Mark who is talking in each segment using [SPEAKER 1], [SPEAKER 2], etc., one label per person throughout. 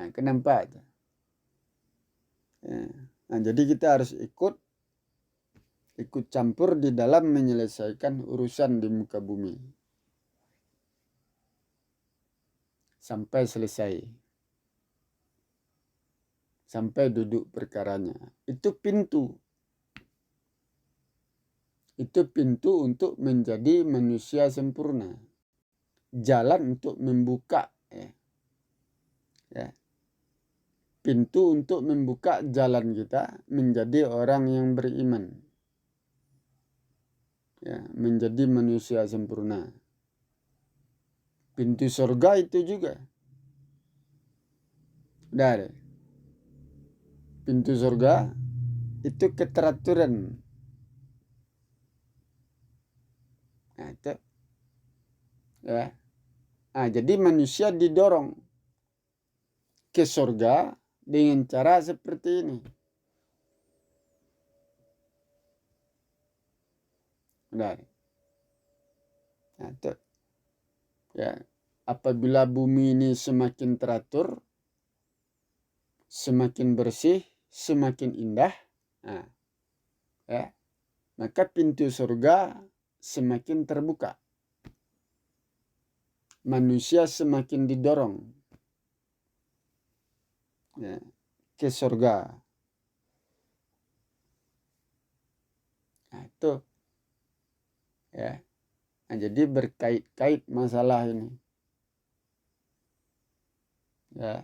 [SPEAKER 1] Nah, kenapa itu? Ya. Nah, jadi kita harus ikut campur di dalam menyelesaikan urusan di muka bumi sampai selesai, sampai duduk perkaranya. Itu pintu untuk menjadi manusia sempurna, jalan untuk membuka, ya. Pintu untuk membuka jalan kita menjadi orang yang beriman, ya, menjadi manusia sempurna. Pintu surga itu juga. Dari pintu surga itu keteraturan. Nah, itu, ya. Nah, jadi manusia didorong ke surga dengan cara seperti ini. Nah, itu, ya. Apabila bumi ini semakin teratur, semakin bersih, semakin indah, nah, ya, maka pintu surga semakin terbuka. Manusia semakin didorong, ya, ke surga. Nah, itu, ya. Nah, jadi berkait-kait masalah ini. Ya,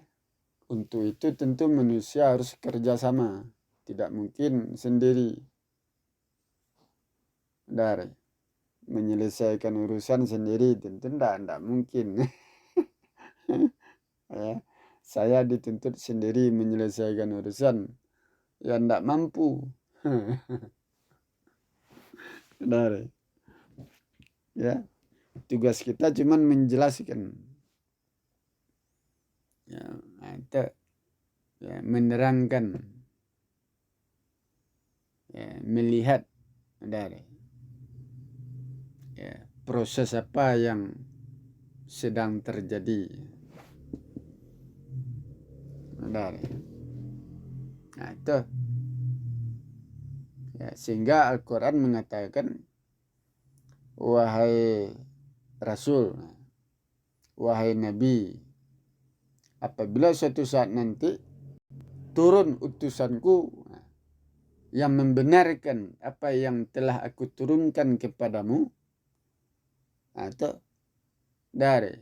[SPEAKER 1] untuk itu tentu manusia harus kerjasama, tidak mungkin sendiri. Dari menyelesaikan urusan sendiri tentu tidak mungkin. Ya, saya dituntut sendiri menyelesaikan urusan, ya tidak mampu. Dari, ya, tugas kita cuma menjelaskan, ya, itu, ya, menerangkan, ya, melihat dari, ya, proses apa yang sedang terjadi. Dari, nah, itu, ya, sehingga Al-Quran mengatakan, wahai Rasul, wahai Nabi, apabila suatu saat nanti turun utusanku yang membenarkan apa yang telah aku turunkan kepadamu, atau dari,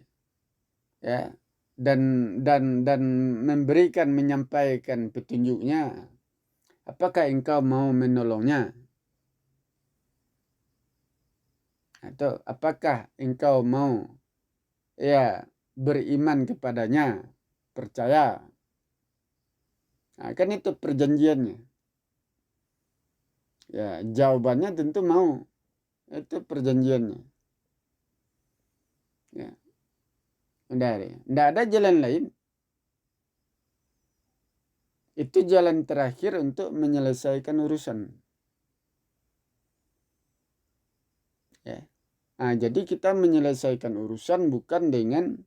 [SPEAKER 1] ya, dan memberikan, menyampaikan petunjuknya, apakah engkau mau menolongnya? Atau apakah engkau mau, ya, beriman kepadanya, percaya? Nah, kan itu perjanjiannya. Ya, jawabannya tentu mau. Itu perjanjiannya. Ya. Tidak ada jalan lain. Itu jalan terakhir untuk menyelesaikan urusan. Ya. Nah, jadi kita menyelesaikan urusan bukan dengan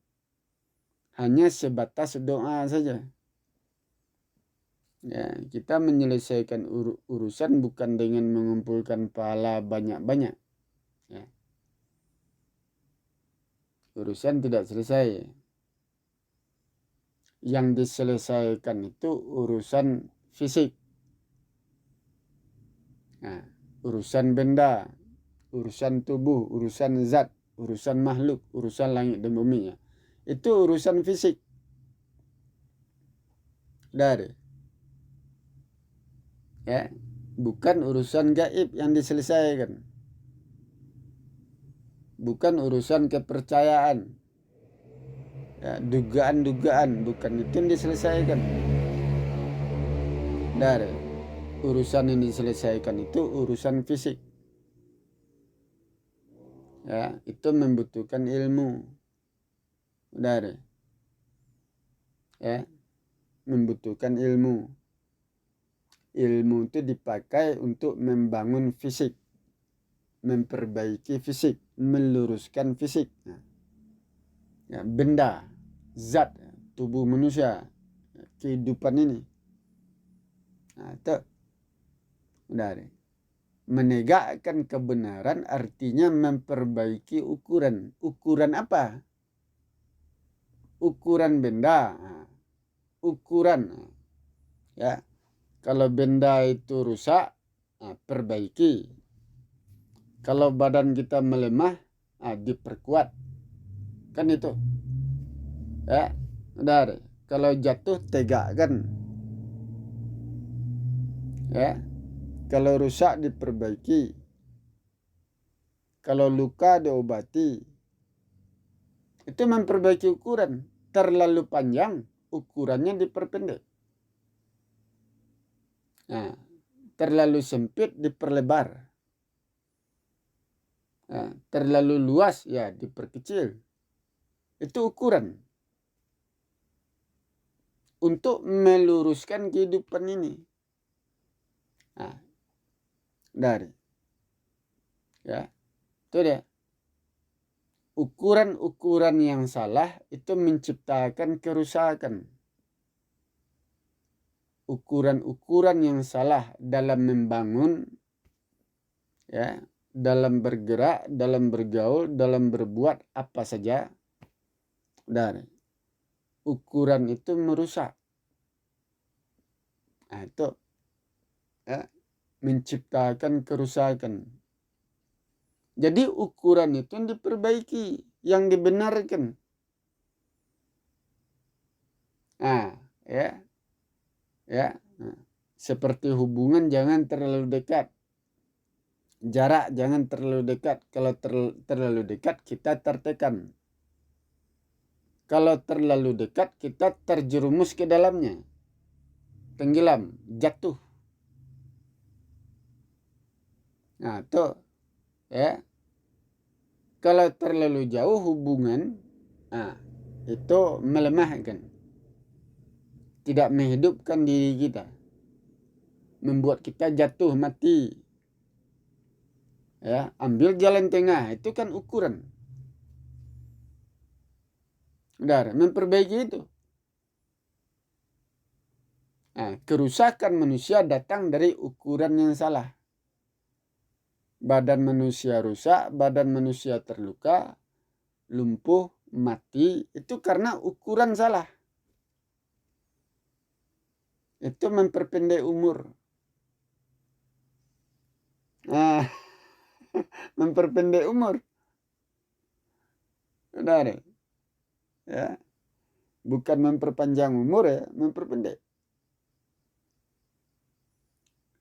[SPEAKER 1] hanya sebatas doa saja. Ya, kita menyelesaikan urusan bukan dengan mengumpulkan pahala banyak-banyak. Ya. Urusan tidak selesai. Yang diselesaikan itu urusan fisik. Nah, urusan benda, urusan tubuh, urusan zat, urusan makhluk, urusan langit dan bumi. Itu urusan fisik. Dari, ya, bukan urusan gaib yang diselesaikan. Bukan urusan kepercayaan. Ya, dugaan-dugaan, bukan itu yang diselesaikan. Dari, urusan yang diselesaikan itu urusan fisik. Ya, itu membutuhkan ilmu. Dari, ya, membutuhkan ilmu. Ilmu itu dipakai untuk membangun fisik, memperbaiki fisik, meluruskan fisik. Ya, benda, zat, tubuh manusia. kehidupan ini. Nah, itu udah deh. Menegakkan kebenaran artinya memperbaiki ukuran. Ukuran apa? Ukuran benda. Ukuran. Ya. Kalau benda itu rusak, perbaiki. Kalau badan kita melemah, diperkuat. Kan itu. Ya. Udah deh. Kalau jatuh, tegakkan. Ya. Kalau rusak, diperbaiki. Kalau luka, diobati. Itu memperbaiki ukuran. Terlalu panjang, ukurannya diperpendek. Nah, terlalu sempit, diperlebar. Nah, terlalu luas, ya diperkecil. Itu ukuran. Untuk meluruskan kehidupan ini. Nah, dari. Ya, itu dia. Ukuran-ukuran yang salah itu menciptakan kerusakan. Ukuran-ukuran yang salah dalam membangun, ya, dalam bergerak, dalam bergaul, dalam berbuat apa saja, dari ukuran itu merusak. Nah, itu ya, menciptakan kerusakan. Jadi ukuran itu diperbaiki, yang dibenarkan. Nah, ya. Ya. Nah, seperti hubungan jangan terlalu dekat. Jarak jangan terlalu dekat. Kalau terlalu dekat kita tertekan. Kalau terlalu dekat kita terjerumus ke dalamnya. Tenggelam, jatuh. Nah, itu ya. Kalau terlalu jauh hubungan, itu melemahkan. Tidak menghidupkan diri kita. Membuat kita jatuh mati. Ya, ambil jalan tengah, itu kan ukuran. Udah, memperbaiki itu. Nah, kerusakan manusia datang dari ukuran yang salah. Badan manusia rusak, badan manusia terluka, lumpuh, mati, itu karena ukuran salah. Itu memperpendek umur. Nah, memperpendek umur. Udah deh. Ya. Bukan memperpanjang umur ya, memperpendek.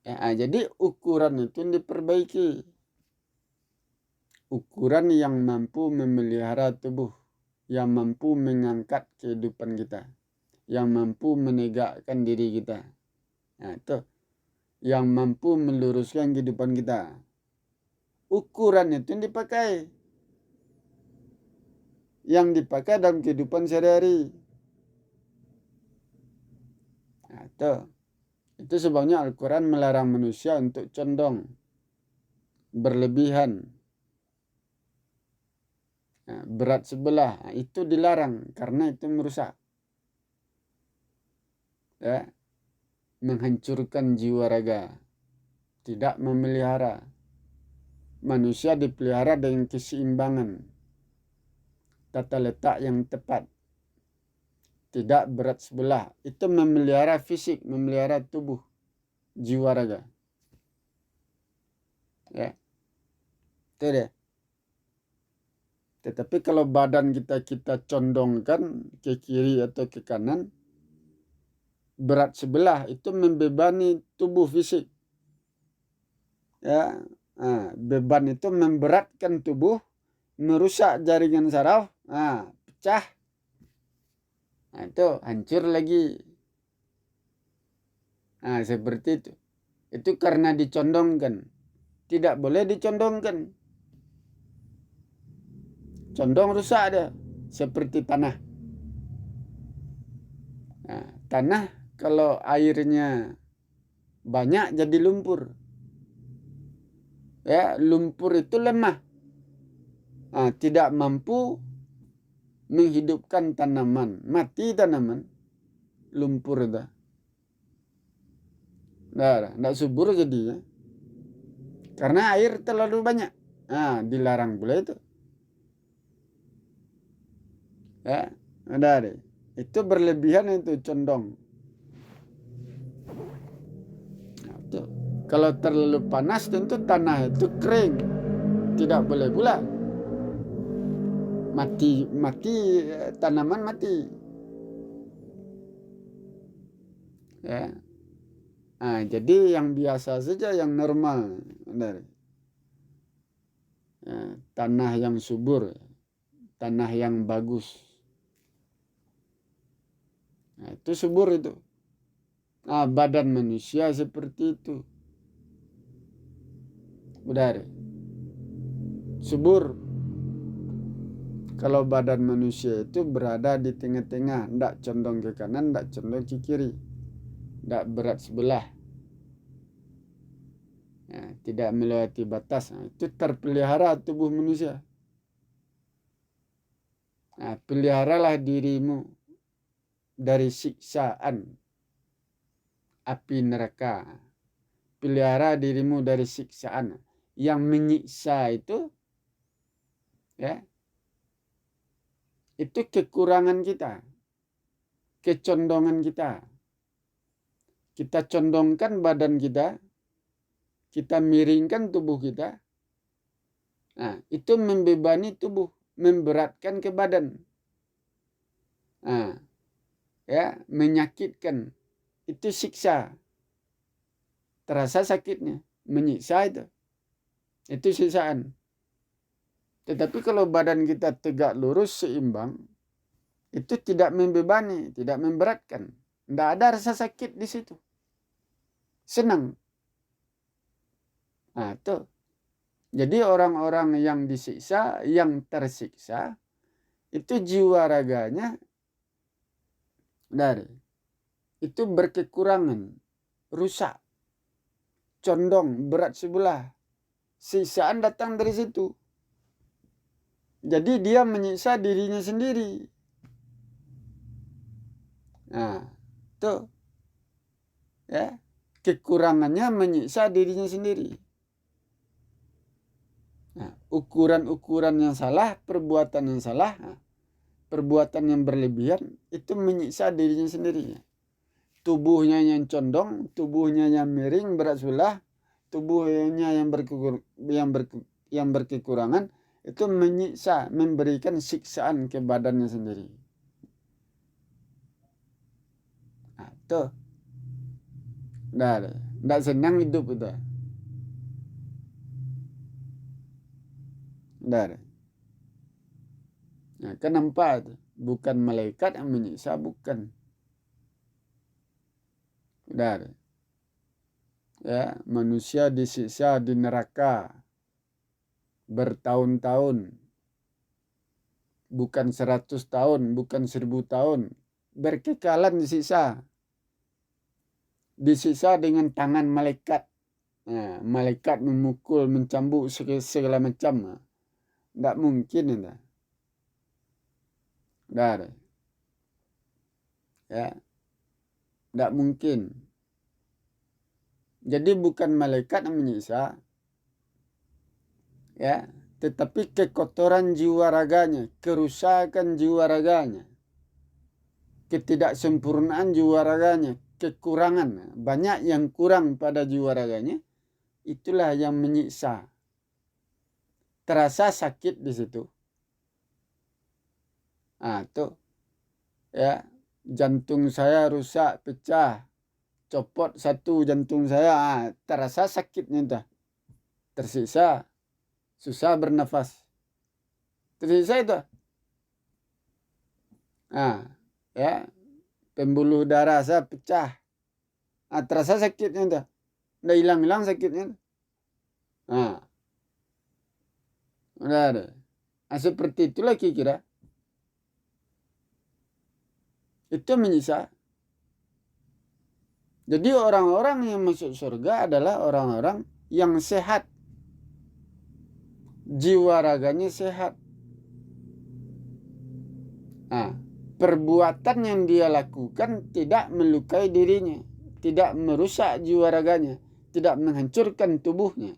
[SPEAKER 1] Ya, jadi ukuran itu diperbaiki. Ukuran yang mampu memelihara tubuh, yang mampu mengangkat kehidupan kita, yang mampu menegakkan diri kita. Nah, itu yang mampu meluruskan kehidupan kita. Ukuran itu dipakai. Yang dipakai dalam kehidupan sehari-hari. Nah, itu sebabnya Al-Quran melarang manusia untuk condong, berlebihan, berat sebelah. Nah, itu dilarang karena itu merusak. Ya, menghancurkan jiwa raga. Tidak memelihara. Manusia dipelihara dengan keseimbangan. Tata letak yang tepat. Tidak berat sebelah. Itu memelihara fisik, memelihara tubuh, jiwa raga. Ya. Itu dia. Tetapi kalau badan kita condongkan ke kiri atau ke kanan, berat sebelah itu membebani tubuh fisik. Ya. Beban itu memberatkan tubuh, merusak jaringan saraf, pecah. Nah, itu hancur lagi. Nah, seperti itu. Itu karena dicondongkan. Tidak boleh dicondongkan. Condong rusak dia. Seperti tanah. Nah, tanah kalau airnya banyak jadi lumpur. Ya, lumpur itu lemah. Tidak mampu menghidupkan tanaman. Mati tanaman. lumpur itu. Nggak subur jadinya. Karena air terlalu banyak. Nah, dilarang pula itu. Ya, ada. Itu berlebihan itu condong. Nah, itu. Kalau terlalu panas tentu tanah itu kering. Tidak boleh pula. Mati tanaman mati. Ya. Nah, jadi yang biasa saja, yang normal. Ya, tanah yang subur, tanah yang bagus. Nah, itu subur itu. Nah, badan manusia seperti itu. Udah, subur. Kalau badan manusia itu berada di tengah-tengah, tidak condong ke kanan, tidak condong ke kiri, tidak berat sebelah, ya, tidak melewati batas. Nah, itu terpelihara tubuh manusia. Nah, peliharalah dirimu dari siksaan api neraka. Pelihara dirimu dari siksaan. Yang menyiksa itu, ya, itu kekurangan kita, kecondongan kita. Kita condongkan badan kita miringkan tubuh kita. Nah, itu membebani tubuh, memberatkan ke badan. Nah, ya, menyakitkan. Itu siksa. Terasa sakitnya, menyiksa itu. Itu siksaan. Tetapi kalau badan kita tegak lurus seimbang, itu tidak membebani, tidak memberatkan. Tidak ada rasa sakit di situ. Senang. Nah, itu. Jadi orang-orang yang disiksa, yang tersiksa, itu jiwa raganya itu berkekurangan, rusak, condong, berat sebelah. Siksaan datang dari situ. Jadi dia menyiksa dirinya sendiri. Nah, itu. Ya, kekurangannya menyiksa dirinya sendiri. Nah, ukuran-ukuran yang salah, perbuatan yang salah, perbuatan yang berlebihan, itu menyiksa dirinya sendiri. Tubuhnya yang condong, tubuhnya yang miring, berat sebelah, tubuhnya yang berkekurangan, itu menyiksa, memberikan siksaan ke badannya sendiri. Nah, itu. Nggak senang hidup itu. Nah, kenapa itu? Bukan malaikat yang menyiksa, bukan. Ya, manusia disiksa di neraka bertahun-tahun, bukan 100 tahun, bukan 1000 tahun, berkekalan disiksa dengan tangan malaikat. Nah, malaikat memukul, mencambuk segala macam. Tidak mungkin itu. Ya, tidak mungkin. Jadi bukan malaikat yang menyiksa, ya, tetapi kekotoran jiwa raganya, kerusakan jiwa raganya, ketidaksempurnaan jiwa raganya, kekurangan, banyak yang kurang pada jiwa raganya, itulah yang menyiksa. Terasa sakit di situ. Nah, tuh, ya, jantung saya rusak, pecah, copot satu jantung saya, terasa sakitnya dah. Tersiksa, susah bernafas. Tersiksa itu. Nah, ya, pembuluh darah saya pecah. Terasa sakitnya dah. Udah hilang-hilang sakitnya. Nah, udah ada. Seperti itulah kira-kira. Itu menyiksa. Jadi orang-orang yang masuk surga adalah orang-orang yang sehat. Jiwa raganya sehat. Nah, perbuatan yang dia lakukan tidak melukai dirinya, tidak merusak jiwa raganya, tidak menghancurkan tubuhnya.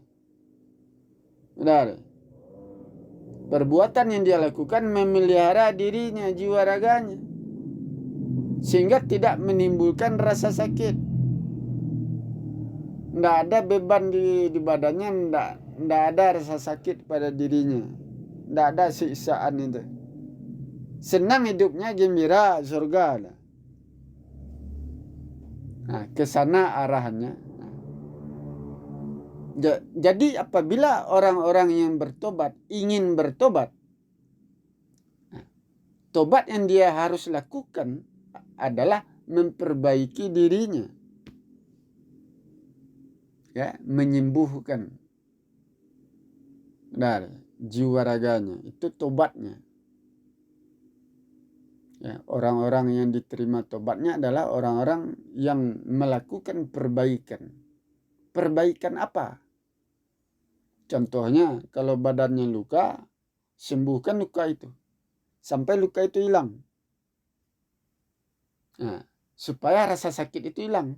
[SPEAKER 1] Benar. Perbuatan yang dia lakukan memelihara dirinya, jiwa raganya, sehingga tidak menimbulkan rasa sakit. Tidak ada beban di badannya, tidak ada rasa sakit pada dirinya, tidak ada siksaan itu. Senang hidupnya, gembira, surga lah. Nah, ke sana arahannya. Jadi apabila orang-orang yang bertobat ingin bertobat, tobat yang dia harus lakukan adalah memperbaiki dirinya, ya, menyembuhkan jiwa raganya. Itu tobatnya. Ya, orang-orang yang diterima tobatnya adalah orang-orang yang melakukan perbaikan. Perbaikan apa? Contohnya, kalau badannya luka, sembuhkan luka itu sampai luka itu hilang. Nah, supaya rasa sakit itu hilang.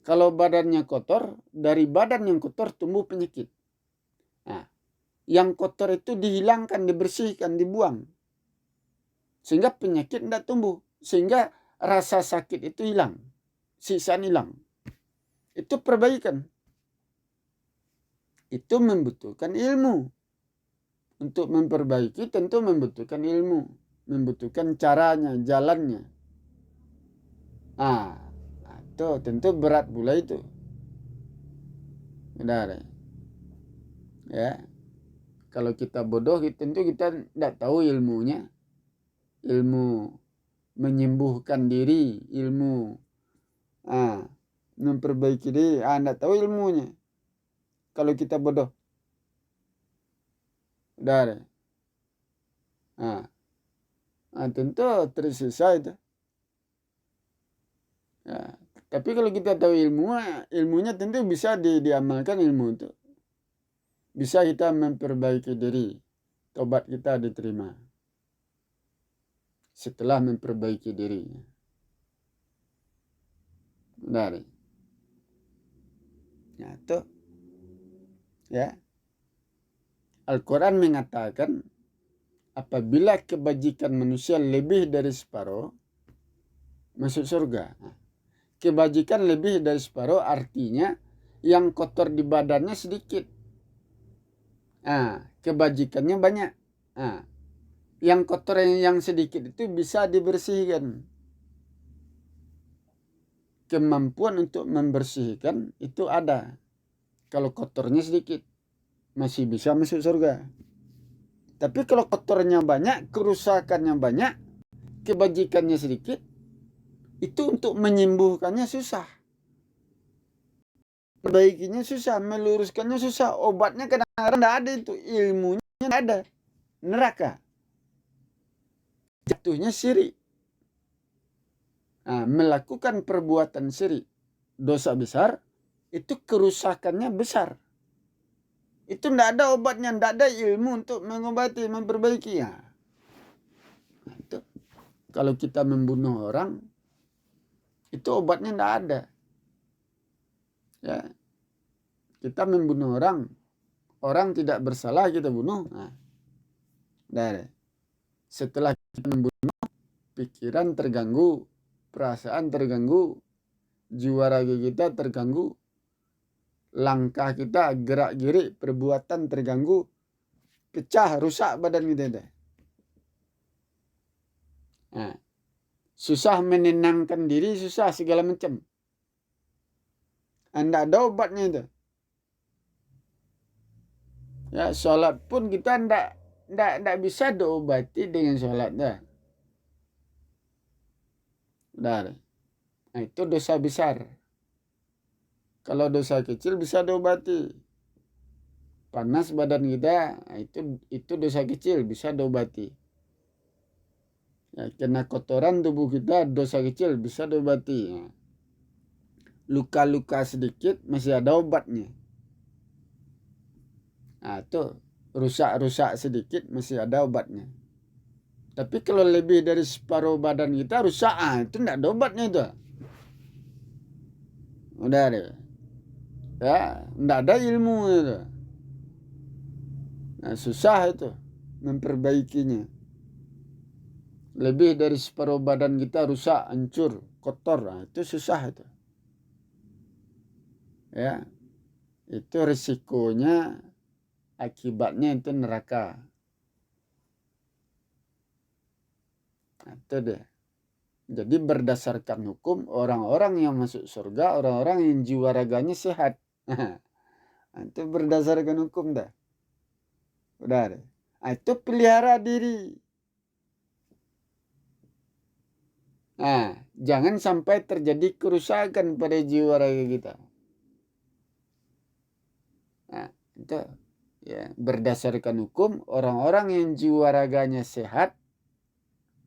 [SPEAKER 1] Kalau badannya kotor, dari badan yang kotor tumbuh penyakit. Nah, yang kotor itu dihilangkan, dibersihkan, dibuang, sehingga penyakit tidak tumbuh, sehingga rasa sakit itu hilang, siksaan hilang. Itu perbaikan. Itu membutuhkan ilmu. Untuk memperbaiki tentu membutuhkan ilmu, membutuhkan caranya, jalannya. Itu tentu berat pula itu. Benar. Ya. Kalau kita bodoh, tentu kita tidak tahu ilmunya. Ilmu menyembuhkan diri, ilmu memperbaiki diri, tidak tahu ilmunya. Kalau kita bodoh. Benar. Tentu tersisa itu. Ya. Tapi kalau kita tahu ilmunya tentu bisa diamalkan ilmu itu. Bisa kita memperbaiki diri. Tobat kita diterima setelah memperbaiki diri. Benar. Ya, itu. Ya. Al-Quran mengatakan apabila kebajikan manusia lebih dari separuh, masuk surga. Kebajikan lebih dari separuh artinya yang kotor di badannya sedikit. Kebajikannya banyak. Yang kotor yang sedikit itu bisa dibersihkan. Kemampuan untuk membersihkan itu ada. Kalau kotornya sedikit, masih bisa masuk surga. Tapi kalau kotornya banyak, kerusakannya banyak, kebajikannya sedikit, itu untuk menyembuhkannya susah. Perbaikinya susah, meluruskannya susah. Obatnya kadang-kadang tidak ada itu. Ilmunya tidak ada. Neraka. Jatuhnya syirik. Melakukan perbuatan syirik, dosa besar, itu kerusakannya besar. Itu tidak ada obatnya, tidak ada ilmu untuk mengobati, memperbaiki. Itu. Kalau kita membunuh orang, itu obatnya tidak ada. Ya. Kita membunuh orang tidak bersalah kita bunuh. Setelah kita membunuh, pikiran terganggu, perasaan terganggu, jiwa raga kita terganggu, langkah kita gerak-gerik, perbuatan terganggu, pecah, rusak badan kita. Susah menenangkan diri, susah segala macam. Tidak ada obatnya itu. Ya, sholat pun kita tidak bisa diobati dengan sholat. Benar. Itu dosa besar. Kalau dosa kecil bisa diobati. Panas badan kita, itu dosa kecil, bisa diobati. Ya, kena kotoran tubuh kita, dosa kecil, bisa diobati. Luka-luka sedikit, masih ada obatnya. Itu rusak-rusak sedikit, masih ada obatnya. Tapi kalau lebih dari separuh badan kita rusak, itu enggak ada obatnya itu. Udah deh. Ya, enggak ada ilmu itu. Nah, susah itu memperbaikinya. Lebih dari separuh badan kita rusak, hancur, kotor, itu susah itu. Ya, itu risikonya, akibatnya itu neraka. Nah, itu deh. Jadi berdasarkan hukum, orang-orang yang masuk surga, orang-orang yang jiwa raganya sehat. Nah, itu berdasarkan hukum dah. Udah deh. Nah, itu pelihara diri. Nah, jangan sampai terjadi kerusakan pada jiwa raga kita. Nah, itu ya, berdasarkan hukum, orang-orang yang jiwa raganya sehat,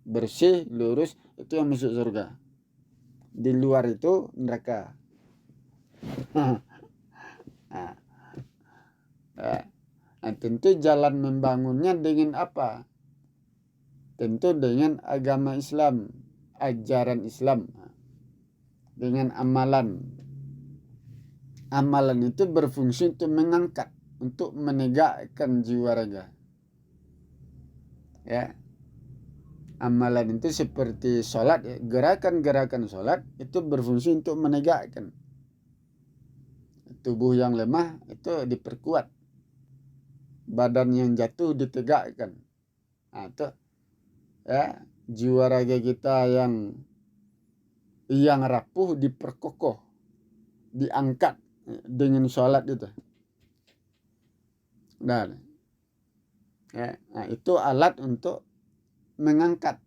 [SPEAKER 1] bersih, lurus, itu yang masuk surga. Di luar itu neraka. Nah, nah, tentu jalan membangunnya dengan apa? Tentu dengan agama Islam, ajaran Islam, dengan amalan. Amalan itu berfungsi untuk mengangkat, untuk menegakkan jiwa raga. Ya, amalan itu seperti sholat, ya. Gerakan-gerakan sholat itu berfungsi untuk menegakkan. Tubuh yang lemah itu diperkuat, badan yang jatuh ditegakkan. Nah, itu ya, jiwa raga kita yang rapuh diperkokoh, diangkat dengan sholat itu. Dan ya, nah, itu alat untuk mengangkat.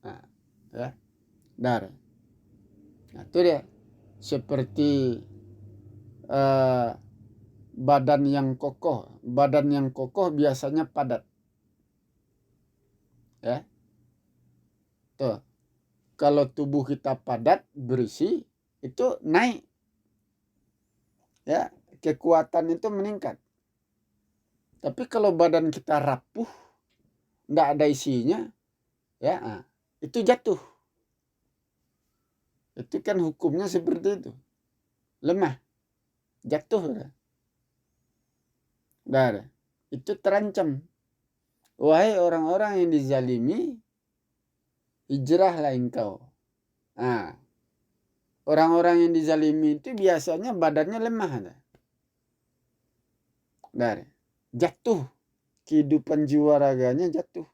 [SPEAKER 1] Nah, ya, dar. Nah, itu dia. Seperti badan yang kokoh. Badan yang kokoh biasanya padat. Ya. Tuh. Kalau tubuh kita padat, berisi, itu naik. Ya, kekuatan itu meningkat. Tapi kalau badan kita rapuh, enggak ada isinya, ya, itu jatuh. Itu kan hukumnya seperti itu. Lemah, jatuh. Nah, itu terancam. Wahai orang-orang yang dizalimi, hijrahlah engkau. Nah, orang-orang yang dizalimi itu biasanya badannya lemah. Nah, jatuh. Kehidupan jiwa raganya jatuh.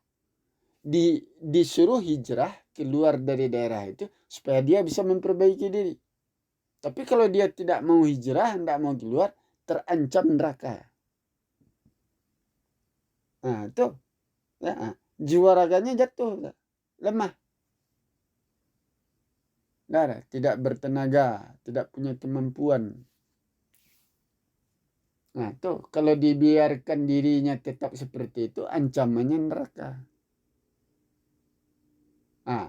[SPEAKER 1] Disuruh hijrah keluar dari daerah itu supaya dia bisa memperbaiki diri. Tapi kalau dia tidak mau hijrah, tidak mau keluar, terancam neraka. Nah, itu ya, jiwa raganya jatuh, lemah. Nah, tidak bertenaga, tidak punya kemampuan. Nah, itu kalau dibiarkan dirinya tetap seperti itu, ancamannya neraka. Nah,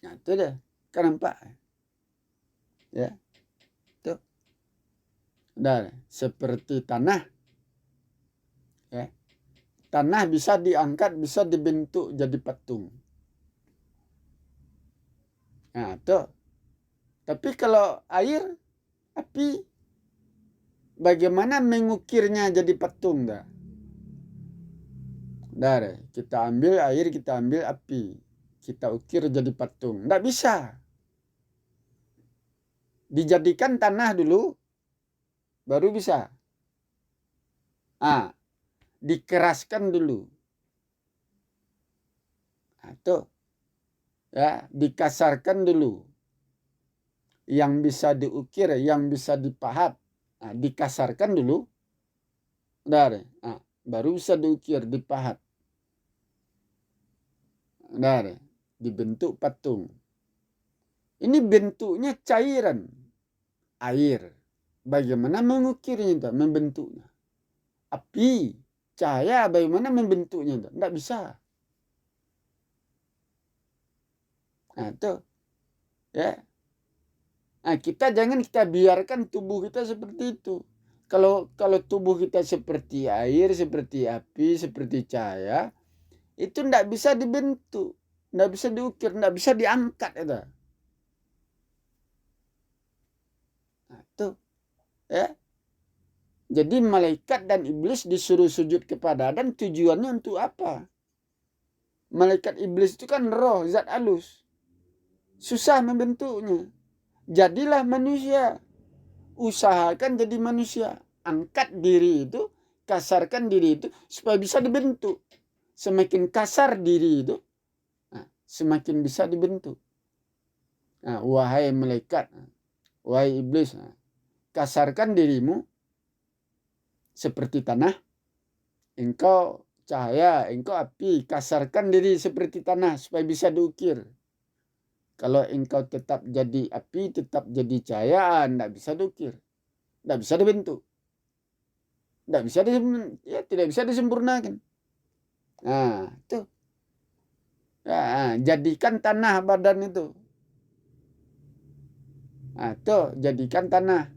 [SPEAKER 1] itu deh. Kan nampak? Ya, itu. Nah, seperti tanah. Ya. Tanah bisa diangkat, bisa dibentuk jadi patung. Nah, itu. Tapi kalau air, api, bagaimana mengukirnya jadi patung dah? Dah, kita ambil air, kita ambil api. Kita ukir jadi patung. Nggak bisa. Dijadikan tanah dulu, baru bisa. Dikeraskan dulu. Nah, itu. Ya, dikasarkan dulu. Yang bisa diukir, yang bisa dipahat. Nah, dikasarkan dulu. Baru bisa diukir, dipahat. Dibentuk patung. Ini bentuknya cairan. Air. Bagaimana mengukirnya, membentuknya? Api, cahaya, bagaimana membentuknya? Tidak bisa. Nah, itu. Ya. Nah, kita biarkan tubuh kita seperti itu. Kalau tubuh kita seperti air, seperti api, seperti cahaya, itu tidak bisa dibentuk, tidak bisa diukir, tidak bisa diangkat itu. Nah, itu ya. Jadi malaikat dan iblis disuruh sujud kepada Adam, tujuannya untuk apa? Malaikat iblis itu kan roh, zat halus. Susah membentuknya. Jadilah manusia. Usahakan jadi manusia. Angkat diri itu, kasarkan diri itu supaya bisa dibentuk. Semakin kasar diri itu, semakin bisa dibentuk. Nah, wahai malaikat, wahai iblis, kasarkan dirimu seperti tanah. Engkau cahaya, engkau api. Kasarkan diri seperti tanah supaya bisa diukir. Kalau engkau tetap jadi api, tetap jadi cahaya, tidak bisa diukir. Tidak bisa dibentuk. Tidak bisa disempurnakan. Nah, itu. Ya, jadikan tanah badan itu. Nah, itu jadikan tanah.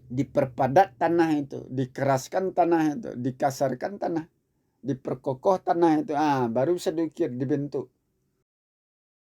[SPEAKER 1] Diperpadat tanah itu, dikeraskan tanah itu, dikasarkan tanah, diperkokoh tanah itu. Baru bisa diukir, dibentuk.